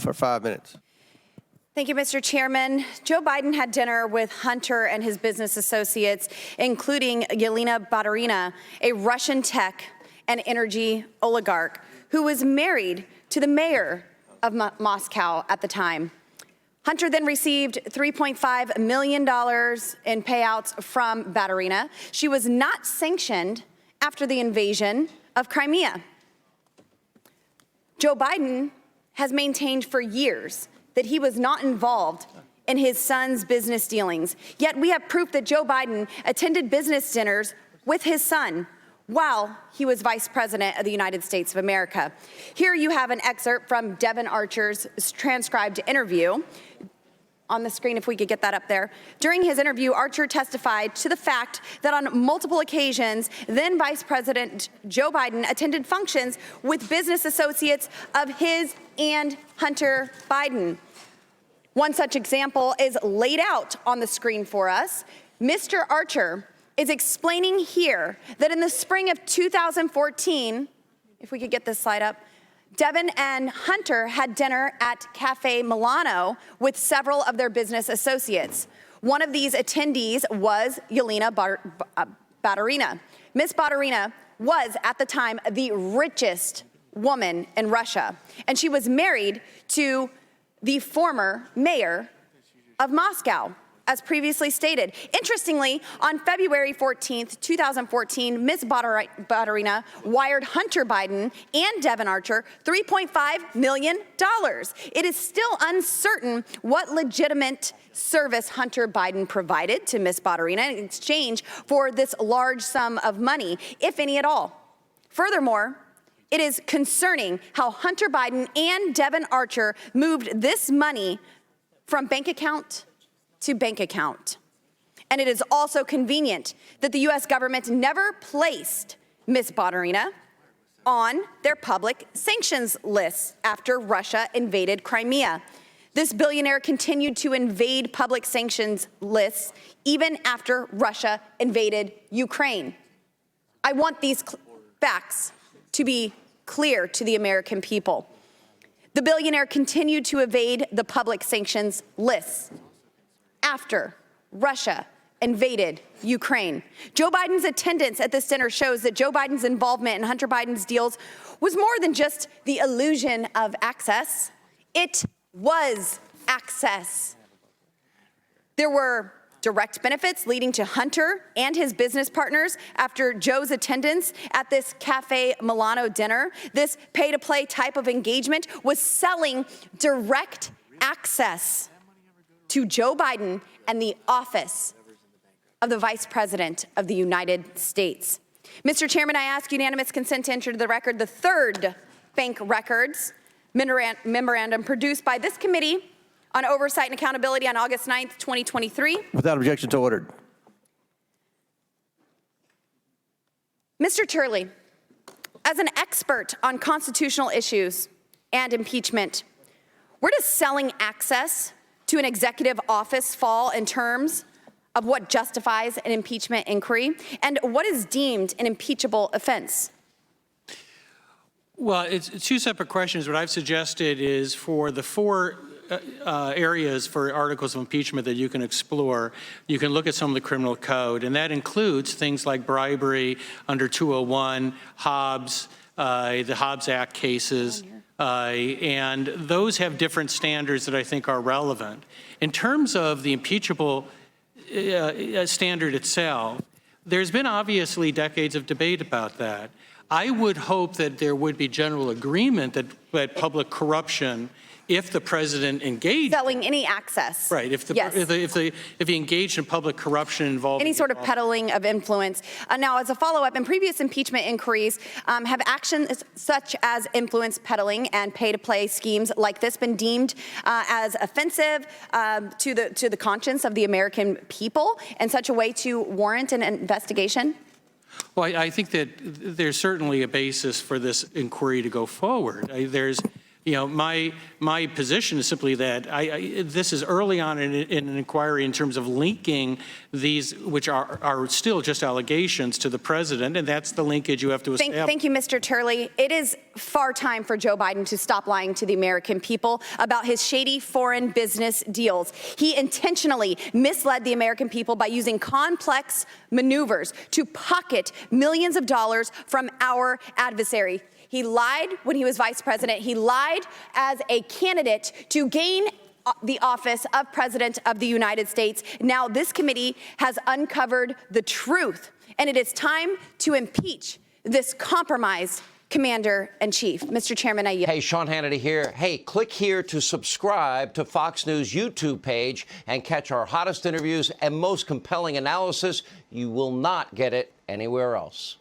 for 5 minutes. Thank you, Mr. Chairman. Joe Biden had dinner with Hunter and his business associates, including Yelena Baturina, a Russian tech and energy oligarch who was married to the mayor of Moscow at the time. Hunter then received $3.5 million in payouts from Baturina. She was not sanctioned after the invasion of Crimea. Joe Biden has maintained for years that he was not involved in his son's business dealings. Yet we have proof that Joe Biden attended business dinners with his son while he was Vice President of the United States of America. Here you have an excerpt from Devon Archer's transcribed interview. On the screen, if we could get that up there. During his interview, Archer testified to the fact that on multiple occasions, then Vice President Joe Biden attended functions with business associates of his and Hunter Biden. One such example is laid out on the screen for us. Mr. Archer is explaining here that in the spring of 2014, if we could get this slide up, Devon and Hunter had dinner at Cafe Milano with several of their business associates. One of these attendees was Yelena Baturina. Ms. Baturina was, at the time, the richest woman in Russia, and she was married to the former mayor of Moscow, as previously stated. Interestingly, on February 14th, 2014, Ms. Baturina wired Hunter Biden and Devon Archer $3.5 million. It is still uncertain what legitimate service Hunter Biden provided to Ms. Baturina in exchange for this large sum of money, if any at all. Furthermore, it is concerning how Hunter Biden and Devon Archer moved this money from bank account to bank account. And it is also convenient that the U.S. government never placed Ms. Baturina on their public sanctions list after Russia invaded Crimea. This billionaire continued to invade public sanctions lists even after Russia invaded Ukraine. I want these facts to be clear to the American people. The billionaire continued to evade the public sanctions lists after Russia invaded Ukraine. Joe Biden's attendance at this dinner shows that Joe Biden's involvement in Hunter Biden's deals was more than just the illusion of access. It was access. There were direct benefits leading to Hunter and his business partners after Joe's attendance at this Cafe Milano dinner. This pay-to-play type of engagement was selling direct access to Joe Biden and the office of the Vice President of the United States. Mr. Chairman, I ask unanimous consent to enter to the record the third bank records memorandum produced by this committee on Oversight and Accountability on August 9th, 2023. Without objection to ordered. Mr. Turley, as an expert on constitutional issues and impeachment, where does selling access to an executive office fall in terms of what justifies an impeachment inquiry, and what is deemed an impeachable offense? Well, it's two separate questions. What I've suggested is for the four areas for articles of impeachment that you can explore, you can look at some of the criminal code, and that includes things like bribery under 201, Hobbs, the Hobbs Act cases, and those have different standards that I think are relevant. In terms of the impeachable standard itself, there's been obviously decades of debate about that. I would hope that there would be general agreement that public corruption, if the president engaged selling any access, right? If yes. if he engaged in public corruption involving any sort of peddling of influence. Now, as a follow-up, in previous impeachment inquiries, have actions such as influence peddling and pay-to-play schemes like this been deemed as offensive to the conscience of the American people in such a way to warrant an investigation? Well, I think that there's certainly a basis for this inquiry to go forward. There's my position is simply that this is early on in an inquiry in terms of linking these, which are still just allegations, to the president, and that's the linkage you have to establish. Thank you, Mr. Turley. It is far time for Joe Biden to stop lying to the American people about his shady foreign business deals. He intentionally misled the American people by using complex maneuvers to pocket millions of dollars from our adversary. He lied when he was vice president. He lied as a candidate to gain the office of President of the United States. Now this committee has uncovered the truth, and it is time to impeach this compromised commander-in-chief. Mr. Chairman, I yield. Hey, Sean Hannity here. Hey, click here to subscribe to Fox News YouTube page and catch our hottest interviews and most compelling analysis. You will not get it anywhere else.